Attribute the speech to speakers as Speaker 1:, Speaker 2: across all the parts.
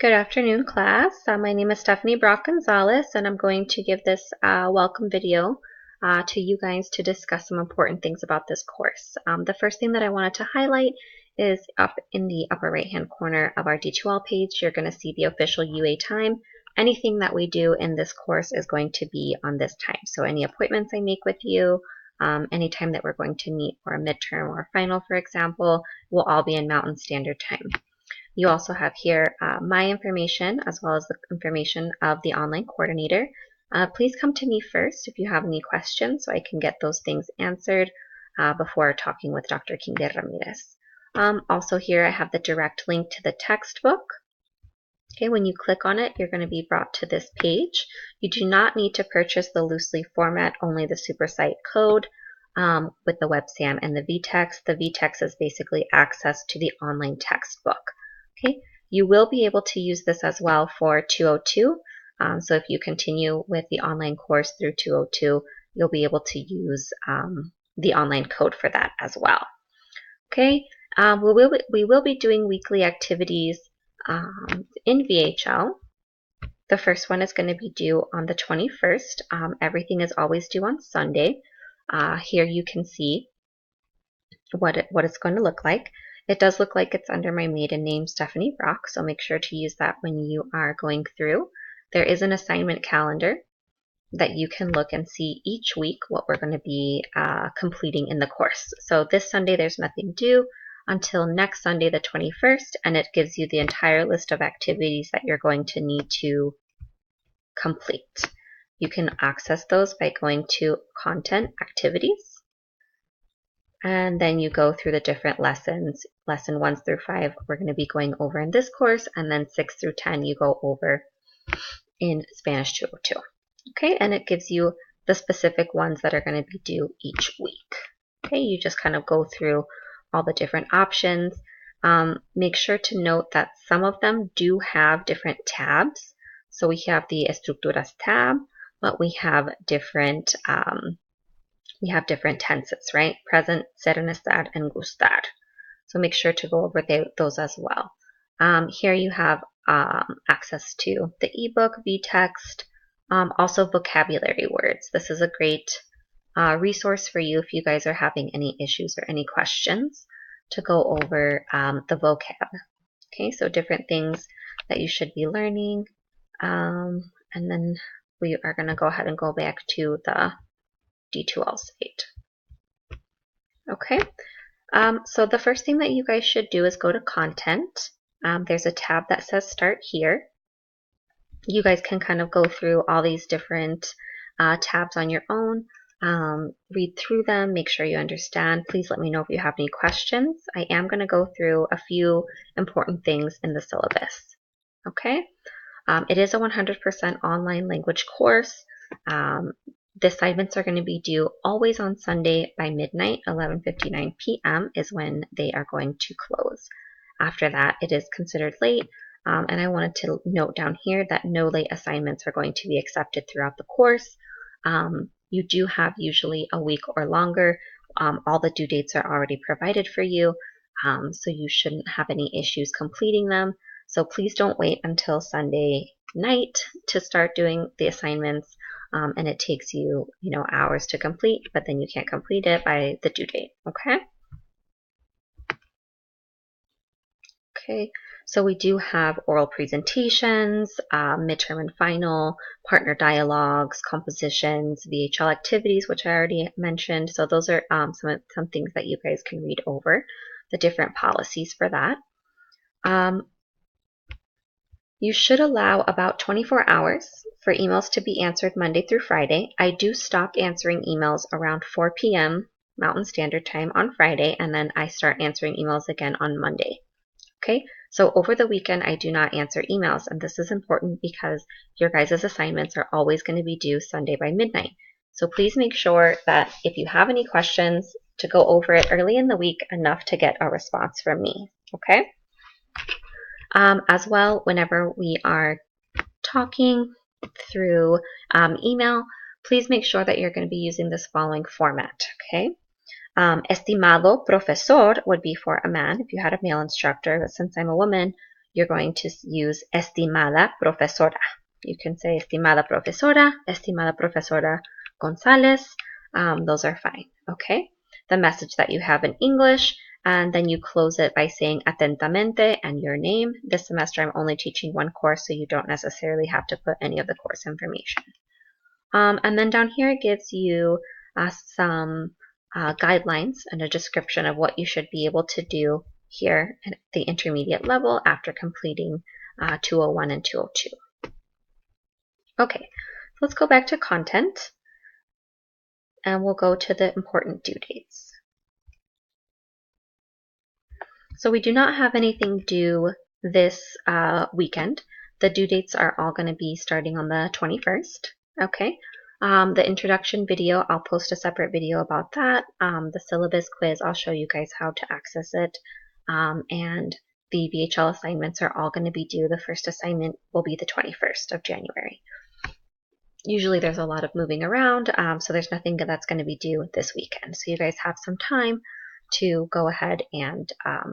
Speaker 1: Good afternoon, class. My name is Stephanie Brock Gonzalez, and I'm going to give this welcome video to you guys to discuss some important things about this course. The first thing that I wanted to highlight is up in the upper right-hand corner of our D2L page. You're going to see the official UA time. Anything that we do in this course is going to be on this time. So any appointments I make with you, any time that we're going to meet for a midterm or a final, for example, will all be in Mountain Standard Time. You also have here my information as well as the information of the online coordinator. Please come to me first if you have any questions so I can get those things answered before talking with Dr. Kinger Ramirez. Also here I have the direct link to the textbook. Okay, when you click on it, you're going to be brought to this page. You do not need to purchase the loose leaf format, only the SuperSite code with the WebSAM and the vText. The vText is basically access to the online textbook. Okay, you will be able to use this as well for 202. So if you continue with the online course through 202, you'll be able to use the online code for that as well. Okay, we will be doing weekly activities in VHL. The first one is going to be due on the 21st. Everything is always due on Sunday. Here you can see what it's going to look like. It does look like it's under my maiden name, Stephanie Brock, so make sure to use that when you are going through. There is an assignment calendar that you can look and see each week what we're going to be completing in the course. So this Sunday there's nothing due until next Sunday the 21st, and it gives you the entire list of activities that you're going to need to complete. You can access those by going to Content Activities. And then you go through the different lessons. Lesson 1 through 5 we're going to be going over in this course, and then 6 through 10 you go over in Spanish 202. Okay, and it gives you the specific ones that are going to be due each week. Okay, you just kind of go through all the different options. Make sure to note that some of them do have different tabs. So we have the Estructuras tab, but we have different tenses, right? Present, ser, estar, and gustar. So make sure to go over those as well. Here you have access to the ebook, vText, also vocabulary words. This is a great resource for you if you guys are having any issues or any questions to go over the vocab. Okay, so different things that you should be learning. And then we are going to go ahead and go back to the D2L site. Okay, so the first thing that you guys should do is go to Content. There's a tab that says Start Here. You guys can kind of go through all these different tabs on your own. Read through them, make sure you understand. Please let me know if you have any questions. I am going to go through a few important things in the syllabus. Okay, it is a 100% online language course. The assignments are going to be due always on Sunday by midnight. 11:59 p.m. is when they are going to close. After that, it is considered late. And I wanted to note down here that no late assignments are going to be accepted throughout the course. You do have usually a week or longer. All the due dates are already provided for you, so you shouldn't have any issues completing them. So please don't wait until Sunday night to start doing the assignments, and it takes you, hours to complete, but then you can't complete it by the due date, okay? Okay, so we do have oral presentations, midterm and final, partner dialogues, compositions, VHL activities, which I already mentioned. So those are some things that you guys can read over, the different policies for that. You should allow about 24 hours for emails to be answered Monday through Friday. I do stop answering emails around 4 p.m. Mountain Standard Time on Friday, and then I start answering emails again on Monday. Okay, so over the weekend, I do not answer emails, and this is important because your guys' assignments are always going to be due Sunday by midnight. So please make sure that if you have any questions, to go over it early in the week enough to get a response from me, okay? As well, whenever we are talking through email, please make sure that you're going to be using this following format, okay? Estimado profesor would be for a man if you had a male instructor, but since I'm a woman, you're going to use estimada profesora. You can say estimada profesora González. Those are fine, okay? The message that you have in English, and then you close it by saying atentamente and your name. This semester I'm only teaching one course, so you don't necessarily have to put any of the course information. And then down here it gives you some guidelines and a description of what you should be able to do here at the intermediate level after completing 201 and 202. Okay, let's go back to content, and we'll go to the important due dates. So we do not have anything due this weekend. The due dates are all going to be starting on the 21st. Okay. The introduction video, I'll post a separate video about that. The syllabus quiz, I'll show you guys how to access it. And the VHL assignments are all going to be due. The first assignment will be the 21st of January. Usually there's a lot of moving around, so there's nothing that's going to be due this weekend. So you guys have some time to go ahead and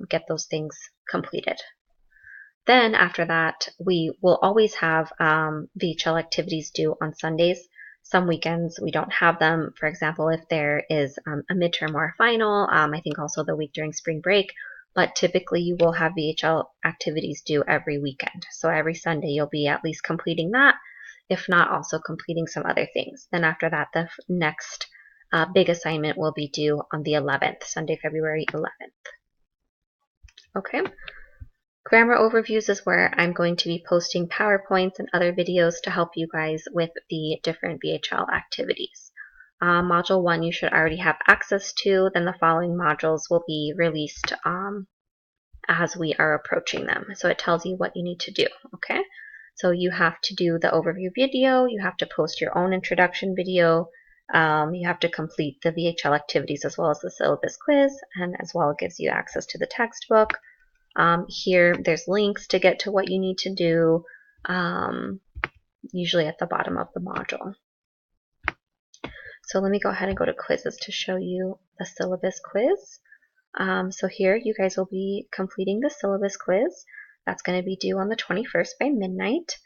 Speaker 1: get those things completed. Then after that, we will always have VHL activities due on Sundays. Some weekends we don't have them. For example, if there is a midterm or a final, I think also the week during spring break, but typically you will have VHL activities due every weekend. So every Sunday you'll be at least completing that, if not also completing some other things. Then after that, the next big assignment will be due on the 11th, Sunday, February 11th. Okay. Grammar overviews is where I'm going to be posting PowerPoints and other videos to help you guys with the different VHL activities. Module 1 you should already have access to, then the following modules will be released as we are approaching them. So it tells you what you need to do, okay? So you have to do the overview video, you have to post your own introduction video, you have to complete the VHL activities as well as the syllabus quiz, and as well it gives you access to the textbook. Here there's links to get to what you need to do, usually at the bottom of the module. So let me go ahead and go to quizzes to show you the syllabus quiz. So here you guys will be completing the syllabus quiz. That's going to be due on the 21st by midnight.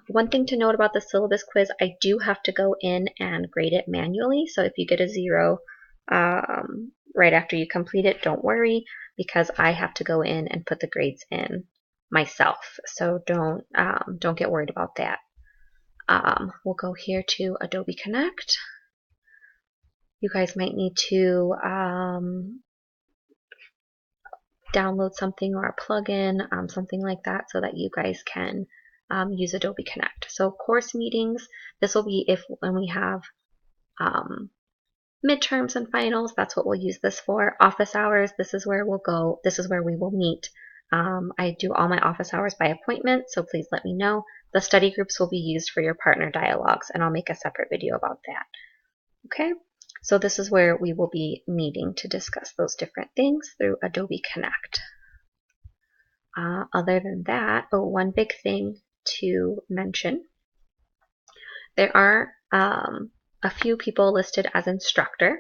Speaker 1: One thing to note about the syllabus quiz, I do have to go in and grade it manually. So if you get a 0 right after you complete it, don't worry, because I have to go in and put the grades in myself. So don't get worried about that. We'll go here to Adobe Connect. You guys might need to download something or a plugin, something like that, so that you guys can use Adobe Connect. So course meetings, this will be when we have midterms and finals, that's what we'll use this for. Office hours, this is where we'll go, this is where we will meet. I do all my office hours by appointment, so please let me know. The study groups will be used for your partner dialogues, and I'll make a separate video about that. Okay, so this is where we will be meeting to discuss those different things through Adobe Connect. Other than that, one big thing to mention, there are a few people listed as instructor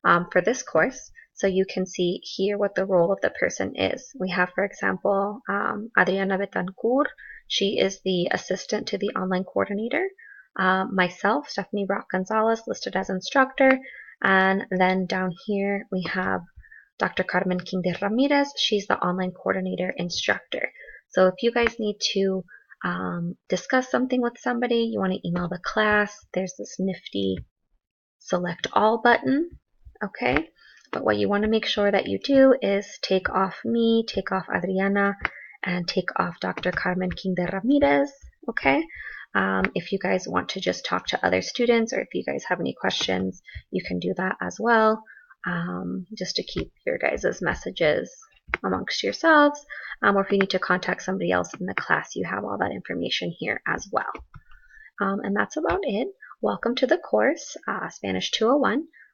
Speaker 1: for this course. So you can see here what the role of the person is. We have, for example, Adriana Betancourt. She is the assistant to the online coordinator. Myself, Stephanie Brock Gonzalez, listed as instructor. And then down here we have Dr. Carmen King de Ramirez. She's the online coordinator instructor. So if you guys need to discuss something with somebody, you want to email the class, there's this nifty select all button, okay? But what you want to make sure that you do is take off me, take off Adriana, and take off Dr. Carmen King de Ramirez, okay? If you guys want to just talk to other students, or if you guys have any questions, you can do that as well, just to keep your guys' messages amongst yourselves, or if you need to contact somebody else in the class, you have all that information here as well. And that's about it. Welcome to the course, Spanish 201.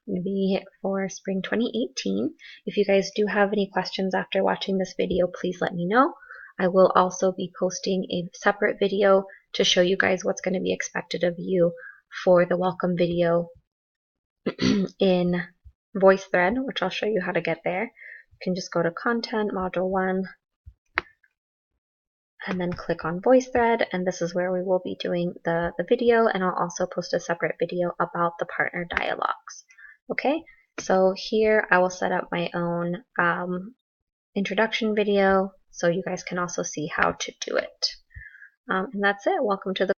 Speaker 1: I'm going to be for spring 2018. If you guys do have any questions after watching this video, please let me know. I will also be posting a separate video to show you guys what's going to be expected of you for the welcome video in VoiceThread, which I'll show you how to get there. You can just go to Content, Module 1, and then click on VoiceThread, and this is where we will be doing the video, and I'll also post a separate video about the partner dialogues. Okay, so here I will set up my own introduction video so you guys can also see how to do it. And that's it. Welcome to the